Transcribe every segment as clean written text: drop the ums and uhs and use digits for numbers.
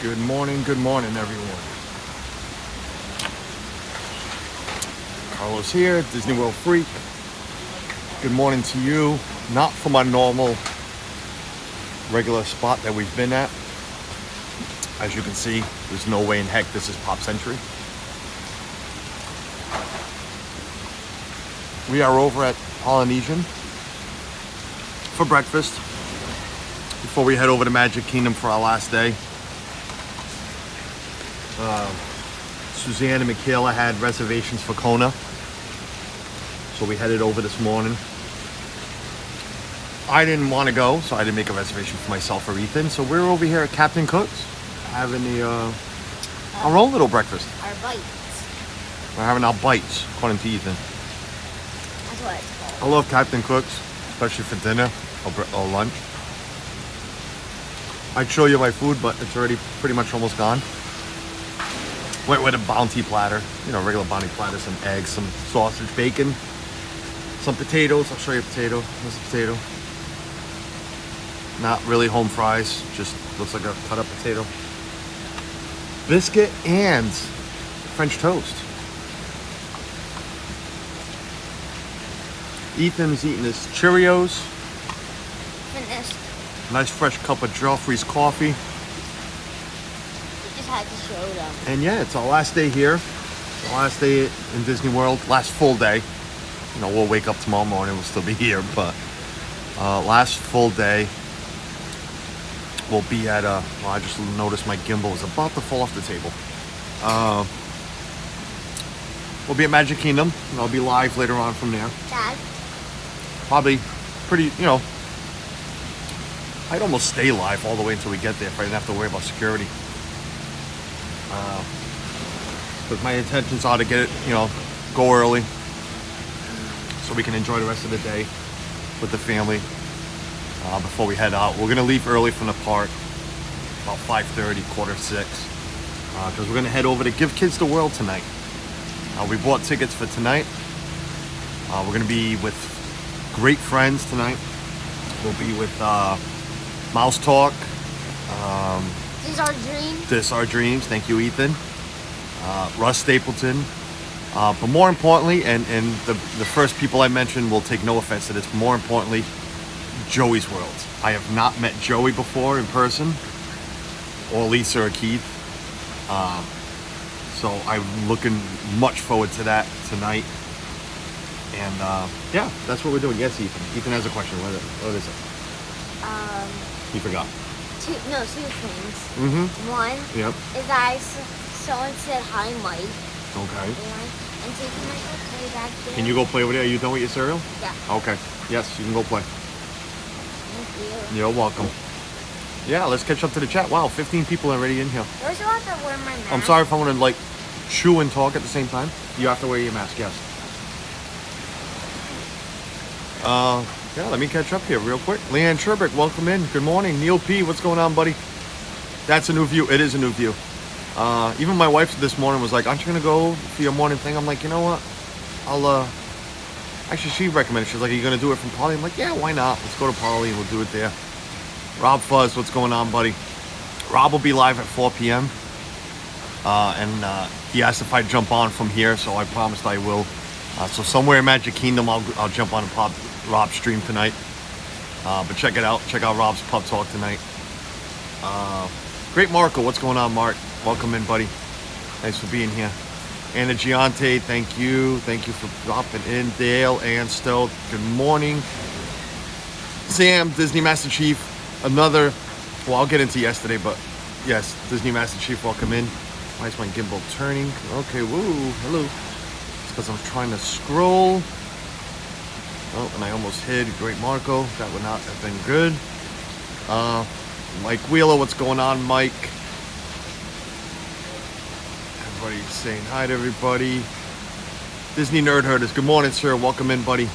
Good morning, everyone. Carlos here, Disney World Freak. Good morning to you. Not from our normal, regular spot that we've been at. As you can see, there's no way in heck this is Pop Century. We are over at Polynesian for breakfast before we head over to Magic Kingdom for our last day. Suzanne and Michaela had reservations for Kona, so we headed over this morning. I didn't want to go, so I didn't make a reservation for myself or Ethan. So we're over here at Captain Cook's having our own little breakfast. Our bites. We're having our bites, according to Ethan. That's what it's called. I love Captain Cook's, especially for dinner or lunch. I'd show you my food, but it's already pretty much almost gone. Went with a bounty platter, regular bounty platter, some eggs, some sausage, bacon, some potatoes. I'll show you a potato. There's a potato. Not really home fries, just looks like a cut up potato. Biscuit and French toast. Ethan's eating his Cheerios. Finished. Nice fresh cup of Joffrey's coffee. We just had to show them. And yeah, it's our last day here. The last day in Disney World. Last full day. We'll wake up tomorrow morning. We'll still be here. But last full day. We'll be at I just noticed my gimbal was about to fall off the table. We'll be at Magic Kingdom. And I'll be live later on from there. Dad? Probably pretty, I'd almost stay live all the way until we get there if I didn't have to worry about security. But my intentions are to get it, go early so we can enjoy the rest of the day with the family before we head out. We're going to leave early from the park, about 5:30, 5:45, because we're going to head over to Give Kids the World tonight. We bought tickets for tonight. We're going to be with great friends tonight. We'll be with Mouse Talk. These are dreams. This Our Dreams. Thank you, Ethan. Russ Stapleton. But more importantly, and the first people I mentioned will take no offense to this, but more importantly, Joey's World. I have not met Joey before in person, or Lisa or Keith. So I'm looking much forward to that tonight. And yeah, that's what we're doing. Yes, Ethan. Ethan has a question. What is it? He forgot. Two things. Mm-hmm. One Yep. is someone said hi, Mike. Okay. And so can I go play back there? Can you go play over there? Are you done with your cereal? Yeah. Okay. Yes, you can go play. Thank you. You're welcome. Yeah, let's catch up to the chat. Wow, 15 people already in here. First of all, I have to wear my mask. I'm sorry if I want to chew and talk at the same time. You have to wear your mask, yes. Yeah, let me catch up here real quick. Leanne Sherbrick, welcome in. Good morning. Neil P, what's going on, buddy? That's a new view. It is a new view. Even my wife this morning was like, aren't you going to go for your morning thing? I'm like, you know what? Actually, she recommended. She's like, are you going to do it from Poly? I'm like, yeah, why not? Let's go to Poly and we'll do it there. Rob Fuzz, what's going on, buddy? Rob will be live at 4 p.m. And he asked if I'd jump on from here, so I promised I will. So somewhere in Magic Kingdom, I'll jump on and pop Rob's stream tonight. But check it out. Check out Rob's Pub Talk tonight. Great Marco, what's going on, Mark? Welcome in, buddy. Thanks for being here. Anna Giante, thank you. Thank you for dropping in. Dale and Stealth, good morning. Sam, Disney Master Chief, I'll get into yesterday, but yes, Disney Master Chief, welcome in. Why is my gimbal turning? Okay, woo, hello. It's because I'm trying to scroll. Oh, and I almost hid. Great Marco, that would not have been good. Mike Wheeler, what's going on, Mike? Everybody's saying hi to everybody. Disney Nerd Herders, good morning, sir. Welcome in, buddy.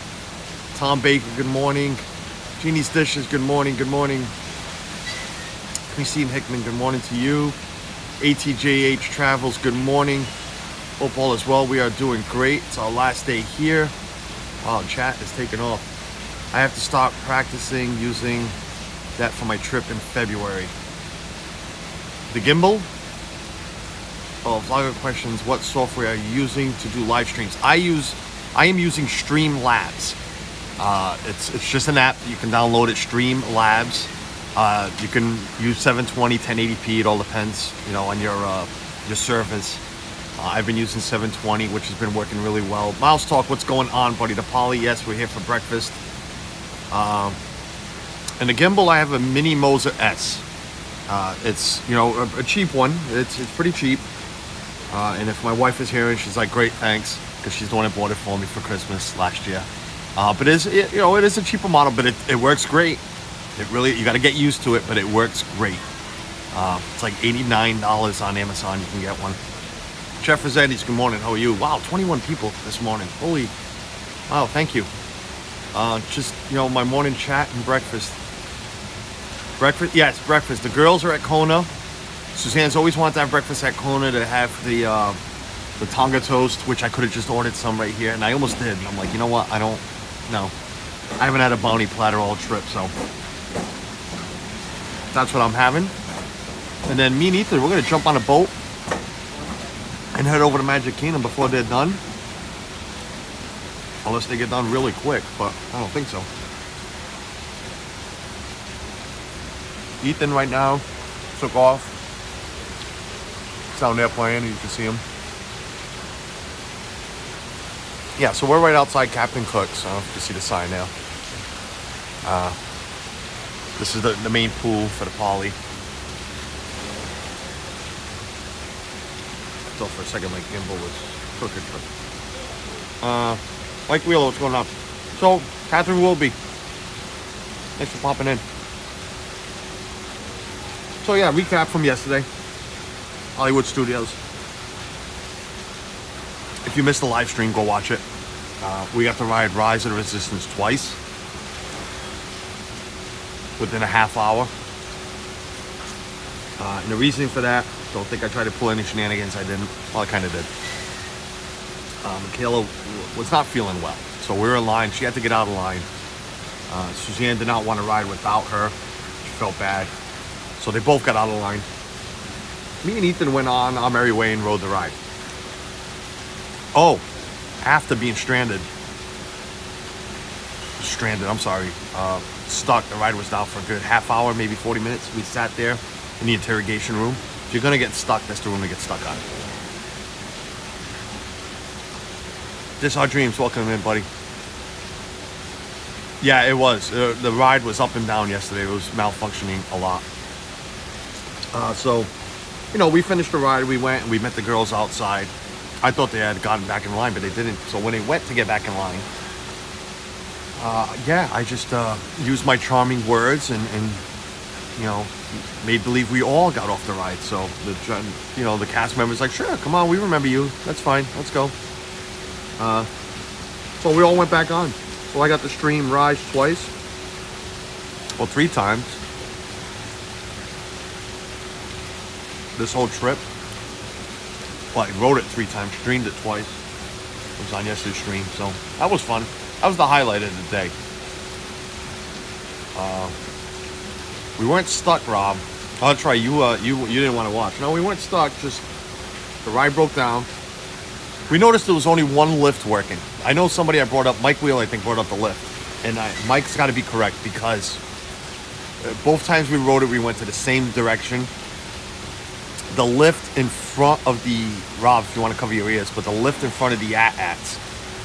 Tom Baker, good morning. Jeannie's Dishes, good morning, good morning. Christine Hickman, good morning to you. ATJH Travels, good morning. Hope all is well. We are doing great. It's our last day here. Wow, chat is taking off. I have to start practicing using that for my trip in February. The gimbal. Oh, vlogger questions. What software are you using to do live streams? I am using Streamlabs. It's just an app. You can download it. Streamlabs. You can use 720, 1080p. It all depends, on your service. I've been using 720, which has been working really well. Mouse Talk, what's going on, buddy? The Poly, yes, we're here for breakfast. And the gimbal, I have a Mini Moza S. It's a cheap one. It's pretty cheap. And if my wife is here, and she's like, great, thanks, because she's the one that bought it for me for Christmas last year. But it is a cheaper model, but it works great. It really, you got to get used to it, but it works great. It's like $89 on Amazon. You can get one. Jeff Rossetti's, good morning. How are you? Wow, 21 people this morning. Holy, wow, thank you. Just my morning chat and breakfast. Breakfast, yes, breakfast. The girls are at Kona. Suzanne's always wanted to have breakfast at Kona to have the Tonga toast, which I could have just ordered some right here, and I almost did. And I'm like, you know what? I haven't had a bounty platter all trip, so that's what I'm having. And then me and Ethan, we're gonna jump on a boat and head over to Magic Kingdom before they're done. Unless they get done really quick, but I don't think so. Ethan right now took off. He's down there playing, you can see him. Yeah, so we're right outside Captain Cook's. I don't know if you can see the sign now. This is the main pool for the Poly. I thought for a second my gimbal was crooked. Mike Wheeler, what's going on? So, Catherine Wilby, thanks for popping in. So yeah, recap from yesterday. Hollywood Studios. If you missed the live stream, go watch it. We got to ride Rise of the Resistance twice. Within a half hour. And the reasoning for that, don't think I tried to pull any shenanigans. I didn't. Well, I kind of did. Michaela was not feeling well. So we were in line. She had to get out of line. Suzanne did not want to ride without her. She felt bad. So they both got out of line. Me and Ethan went on our merry way and rode the ride. Oh, after being stranded, I'm sorry, stuck. The ride was down for a good half hour, maybe 40 minutes. We sat there in the interrogation room. If you're gonna get stuck, that's the room to get stuck on. This Our Dreams, welcome in, buddy. Yeah, it was. The ride was up and down yesterday. It was malfunctioning a lot. So, we finished the ride. We went and we met the girls outside. I thought they had gotten back in line, but they didn't. So when they went to get back in line, I just used my charming words and made believe we all got off the ride. So the cast members like, sure, come on, we remember you. That's fine. Let's go. So we all went back on. So I got to stream Rise twice. Well, 3 times. This whole trip. Well, I wrote it 3 times, streamed it twice. It was on yesterday's stream, so that was fun. That was the highlight of the day. We weren't stuck, Rob. Oh, that's right. You didn't want to watch. No, we weren't stuck. Just the ride broke down. We noticed there was only one lift working. I know somebody I brought up, Mike Wheel, I think, brought up the lift. And Mike's got to be correct because both times we rode it, we went to the same direction. The lift in front of the, Rob, if you want to cover your ears, but the lift in front of the AT-ATs,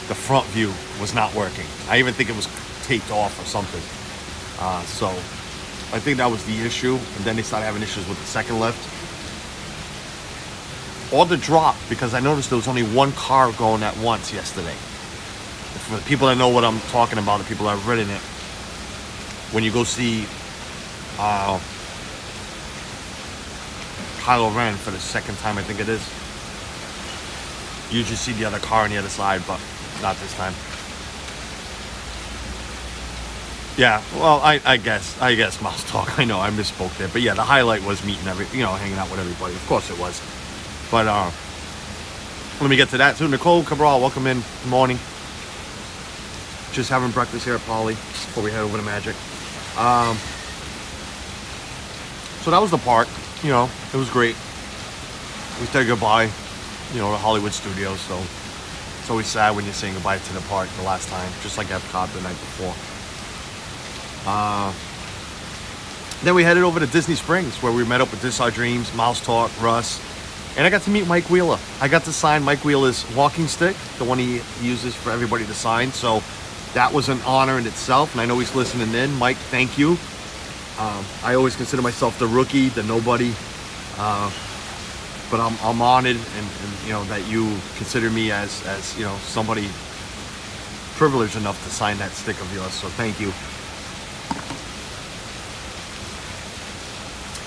the front view was not working. I even think it was taped off or something. So I think that was the issue. And then they started having issues with the second lift. Or the drop, because I noticed there was only one car going at once yesterday. For the people that know what I'm talking about, the people that have ridden it, when you go see Kylo Ren for the second time, I think it is, you usually see the other car on the other side, but not this time. Yeah, well, I guess Mouse Talk. I know I misspoke there, but yeah, the highlight was meeting hanging out with everybody. Of course it was. But let me get to that too. Nicole Cabral, welcome in. Good morning. Just having breakfast here at Poly before we head over to Magic. So that was the park. you know, it was great. We said goodbye, you know, to Hollywood Studios. So it's always sad when you're saying goodbye to the park the last time, just like Epcot the night before. Then we headed over to Disney Springs, where we met up with This Our Dreams, Mouse Talk, Russ, and I got to meet Mike Wheeler. I got to sign Mike Wheeler's walking stick, the one he uses for everybody to sign. So that was an honor in itself, and I know he's listening in. Mike, thank you. I always consider myself the rookie, the nobody, but I'm honored, and you know that you consider me as you know somebody privileged enough to sign that stick of yours. So thank you.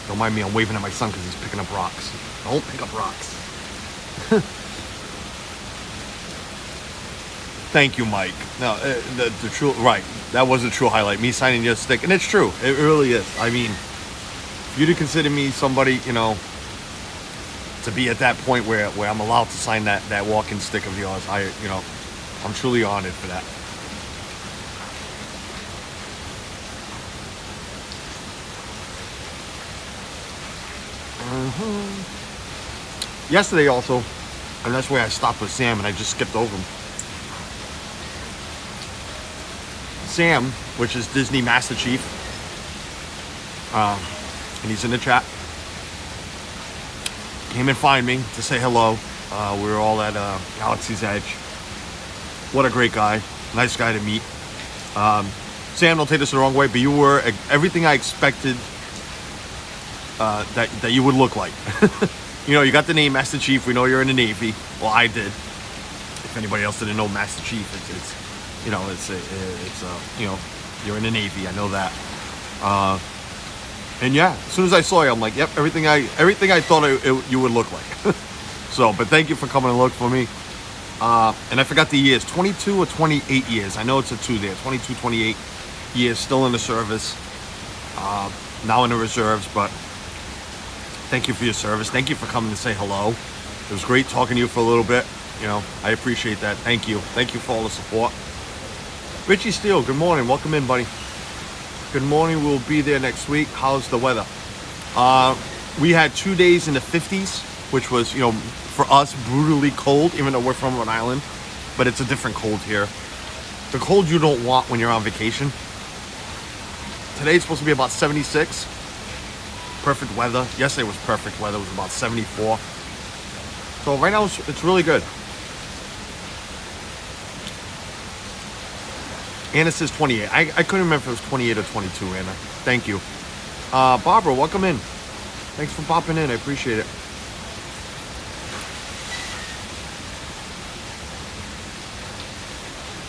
Don't mind me, I'm waving at my son because he's picking up rocks. Don't pick up rocks. Thank you, Mike. No, the true, right, that was a true highlight, me signing your stick. And it's true, it really is. I mean, you to consider me somebody, you know, to be at that point where I'm allowed to sign that walking stick of yours, you know, I'm truly honored for that. Yesterday also, and that's where I stopped with Sam, and I just skipped over him. Sam, which is Disney Master Chief, and he's in the chat, came and find me to say hello. We were all at Galaxy's Edge. What a great guy, nice guy to meet. Sam, don't take this the wrong way, but you were everything I expected that you would look like. You know, you got the name Master Chief. We know you're in the Navy. Well, I did. If anybody else didn't know Master Chief, it's you know, it's you know, you're in the Navy. I know that. And yeah, as soon as I saw you, I'm like, yep, everything I thought you would look like. So, but thank you for coming and look for me. And I forgot the years, 22 or 28 years. I know it's a 2 there, 22, 28 years, still in the service. Now in the reserves, but thank you for your service. Thank you for coming to say hello. It was great talking to you for a little bit. You know, I appreciate that. Thank you. Thank you for all the support. Richie Steele, good morning. Welcome in, buddy. Good morning. We'll be there next week. How's the weather? We had 2 days in the 50s, which was, you know, for us, brutally cold, even though we're from Rhode Island. But it's a different cold here. The cold you don't want when you're on vacation. Today's supposed to be about 76. Perfect weather. Yesterday was perfect weather. It was about 74. So right now it's really good. Anna says 28. I couldn't remember if it was 28 or 22, Anna. Thank you. Barbara, welcome in. Thanks for popping in. I appreciate it.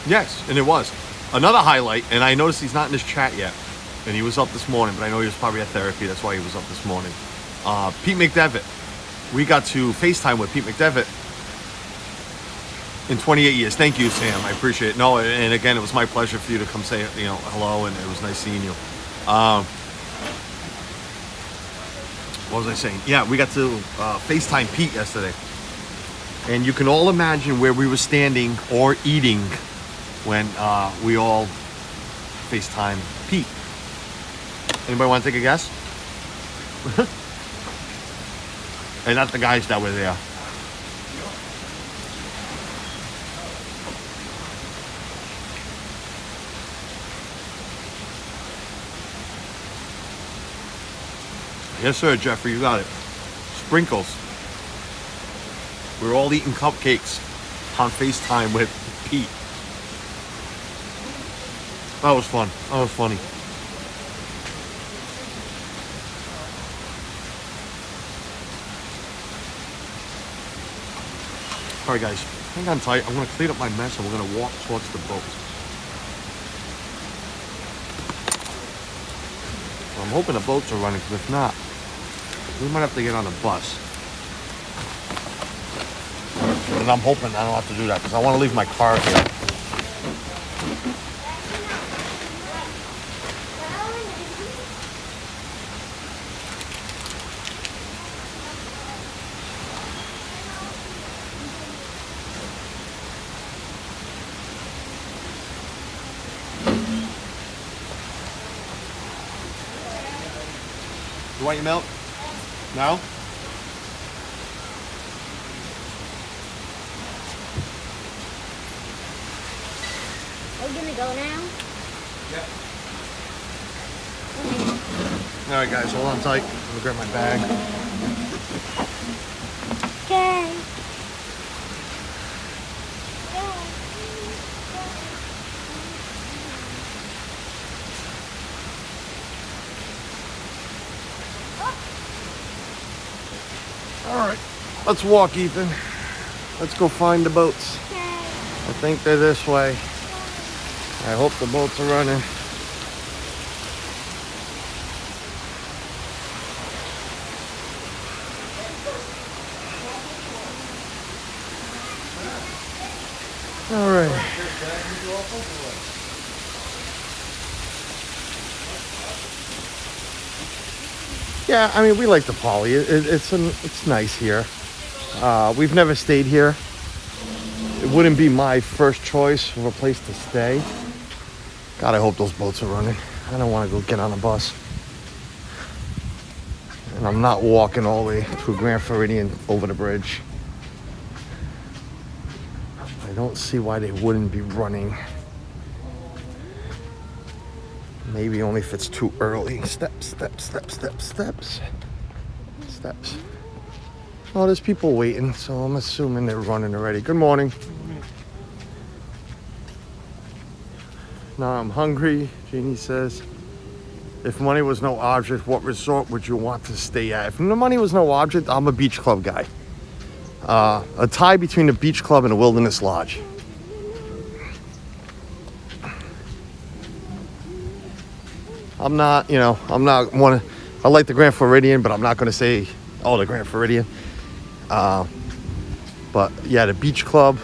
Yes, and it was. Another highlight, and I noticed he's not in this chat yet. And he was up this morning, but I know he was probably at therapy. That's why he was up this morning. Pete McDevitt. We got to FaceTime with Pete McDevitt in 28 years. Thank you, Sam. I appreciate it. No, and again, it was my pleasure for you to come say, you know, hello, and it was nice seeing you. What was I saying? Yeah, we got to FaceTime Pete yesterday. And you can all imagine where we were standing or eating when we all FaceTime Pete. Anybody want to take a guess? And not the guys that were there. Yes, sir, Jeffrey, you got it. Sprinkles. We were all eating cupcakes on FaceTime with Pete. That was fun. That was funny. All right, guys, hang on tight. I'm going to clean up my mess, and we're going to walk towards the boat. Well, I'm hoping the boats are running, because if not, we might have to get on a bus. And I'm hoping I don't have to do that, because I want to leave my car here. You want your milk? No? Are we gonna go now? Yep. Okay. All right, guys, hold on tight. I'm gonna grab my bag. Okay. All right, let's walk, Ethan. Let's go find the boats. Okay. I think they're this way. I hope the boats are running. All right. Yeah, I mean, we like the Poly. It's nice here. We've never stayed here. It wouldn't be my first choice of a place to stay. God, I hope those boats are running. I don't want to go get on a bus. And I'm not walking all the way through Grand Floridian over the bridge. I don't see why they wouldn't be running. Maybe only if it's too early. Steps, steps, steps, steps, steps. Steps. Oh, there's people waiting, so I'm assuming they're running already. Good morning. Now I'm hungry, Jeannie says. If money was no object, what resort would you want to stay at? If the money was no object, I'm a beach club guy. A tie between the beach club and a wilderness lodge. I'm not one. I like the Grand Floridian, but I'm not going to say, oh, the Grand Floridian. But yeah, the beach club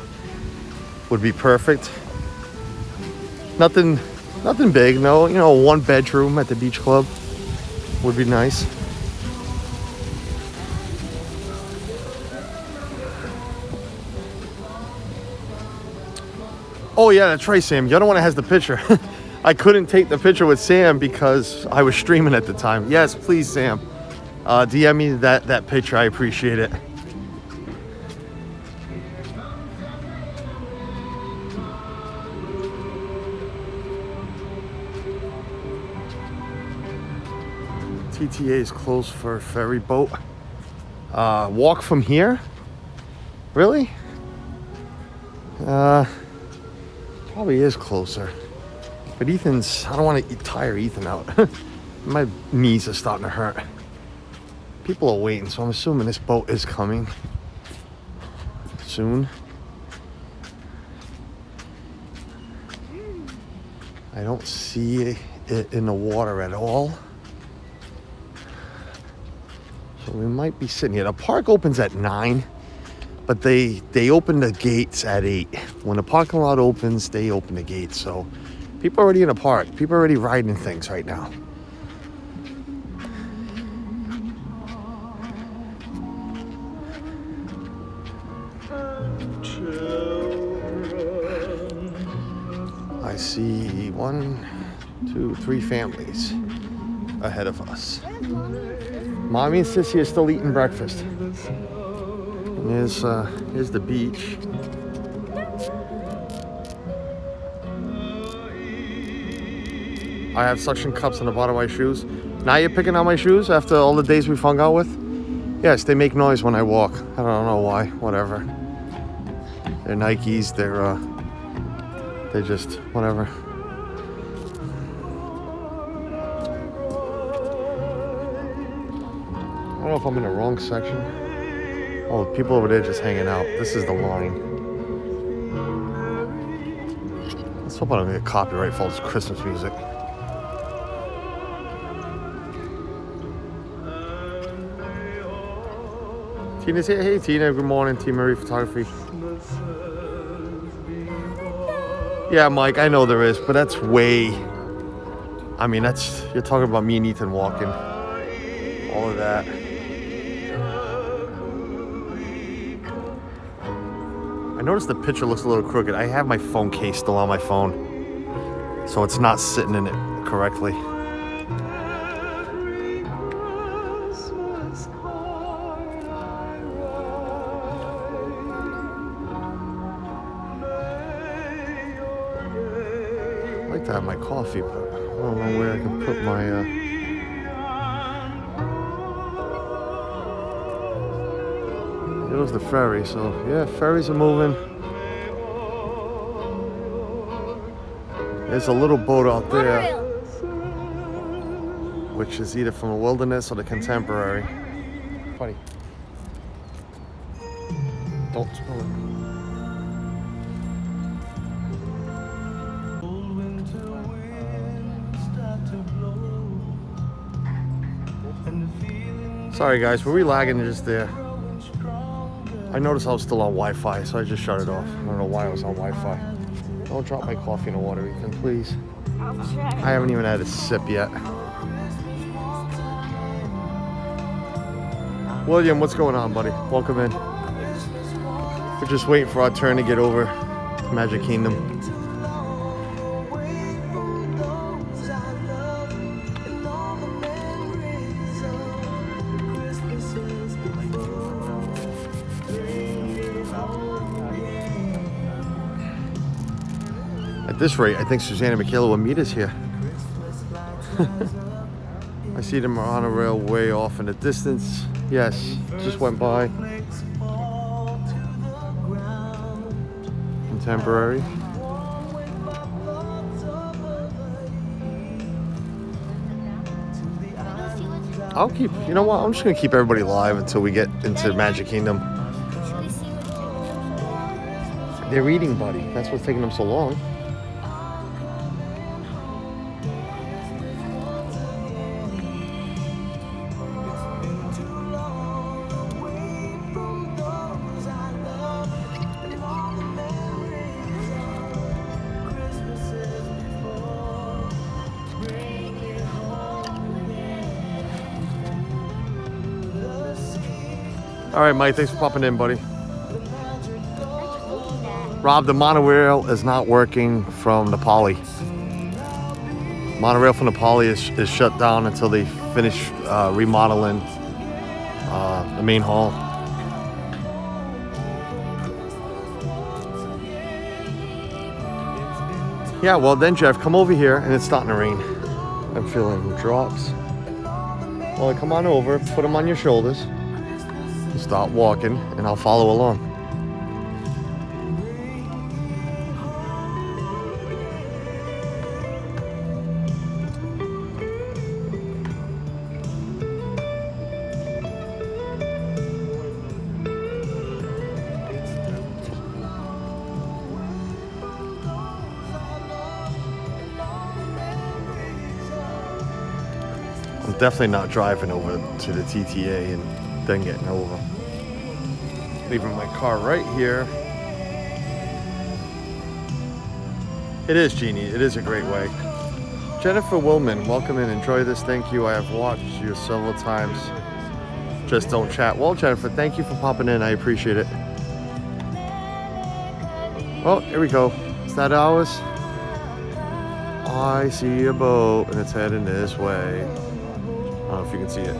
would be perfect. Nothing big. No, 1 bedroom at the beach club would be nice. Oh yeah, that's right, Sam. You're the one that has the picture. I couldn't take the picture with Sam because I was streaming at the time. Yes, please, Sam. DM me that picture. I appreciate it. TTA is closed for a ferry boat. Walk from here? Really? Probably is closer. But I don't want to tire Ethan out. My knees are starting to hurt. People are waiting, so I'm assuming this boat is coming soon. I don't see it in the water at all. So we might be sitting here. The park opens at 9, but they open the gates at 8. When the parking lot opens, they open the gates. So people are already in the park. People are already riding things right now. I see 1, 2, 3 families ahead of us. Mommy and Sissy are still eating breakfast. And here's the beach. I have suction cups on the bottom of my shoes. Now you're picking out my shoes after all the days we've hung out with? Yes, they make noise when I walk. I don't know why. Whatever. They're Nikes. They're just whatever. I don't know if I'm in the wrong section. Oh, people over there just hanging out. This is the line. Let's hope I don't get copyright for all this Christmas music. Tina's here. Hey, Tina. Good morning. Team Marie Photography. Yeah, Mike, I know there is, but that's way... I mean, you're talking about me and Ethan walking. All of that. I noticed the picture looks a little crooked. I have my phone case still on my phone, so it's not sitting in it correctly. like to have my coffee, but I don't know where I can put my. It was the ferry, so yeah, ferries are moving. There's a little boat out there, which is either from the wilderness or the contemporary. Buddy, don't spill it. Sorry guys, were we lagging just there? I noticed I was still on Wi-Fi, so I just shut it off. I don't know why I was on Wi-Fi. Don't drop my coffee in the water, Ethan, please. I'll try. I haven't even had a sip yet. William, what's going on, buddy? Welcome in. We're just waiting for our turn to get over to Magic Kingdom. At this rate, I think Susanna and Michaela will meet us here. I see them on a rail way off in the distance. Yes, just went by. Contemporary. I'll keep, you know what, I'm just gonna keep everybody live until we get into Magic Kingdom. Should we see what They're eating, buddy. That's what's taking them so long. All right, Mike, thanks for popping in, buddy. Rob, the monorail is not working from the Poly. Monorail from the Poly is shut down until they finish remodeling the main hall. Yeah, well then, Jeff, come over here, and it's starting to rain. I'm feeling drops. Well, come on over, put them on your shoulders. Start walking, and I'll follow along. I'm definitely not driving over to the TTA and then getting over. Leaving my car right here. It is, Jeannie. It is a great way. Jennifer Willman, welcome in. Enjoy this. Thank you. I have watched you several times. Just don't chat. Well, Jennifer, thank you for popping in. I appreciate it. Oh, here we go. Is that ours? I see a boat and it's heading this way. I don't know if you can see it.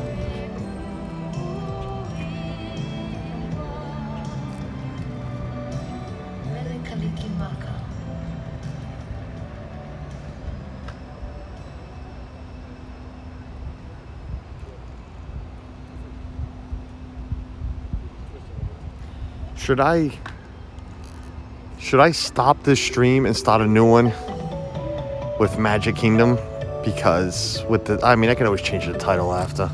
Should I stop this stream and start a new one with Magic Kingdom? Because with the, I mean, I can always change the title after.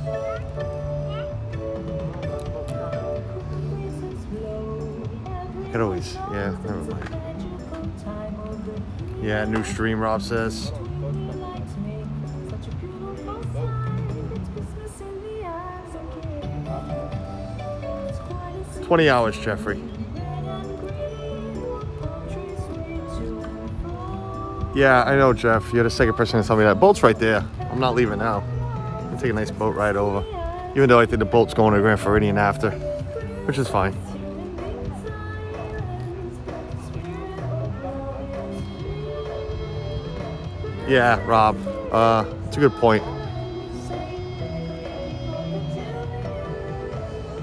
I could always, yeah, never mind. Yeah, new stream, Rob says. 20 hours, Jeffrey. Yeah, I know, Jeff. You're the second person to tell me that. Boat's right there. I'm not leaving now. I'm gonna take a nice boat ride over. Even though I think the boat's going to Grand Floridian after, which is fine. Yeah, Rob. It's a good point. I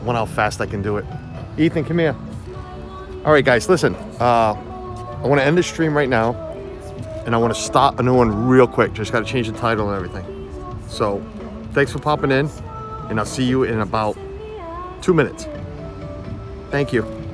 wonder how fast I can do it. Ethan, come here. All right, guys, listen. I want to end the stream right now. and I want to start a new one real quick. Just got to change the title and everything. So thanks for popping in, and I'll see you in about 2 minutes. Thank you.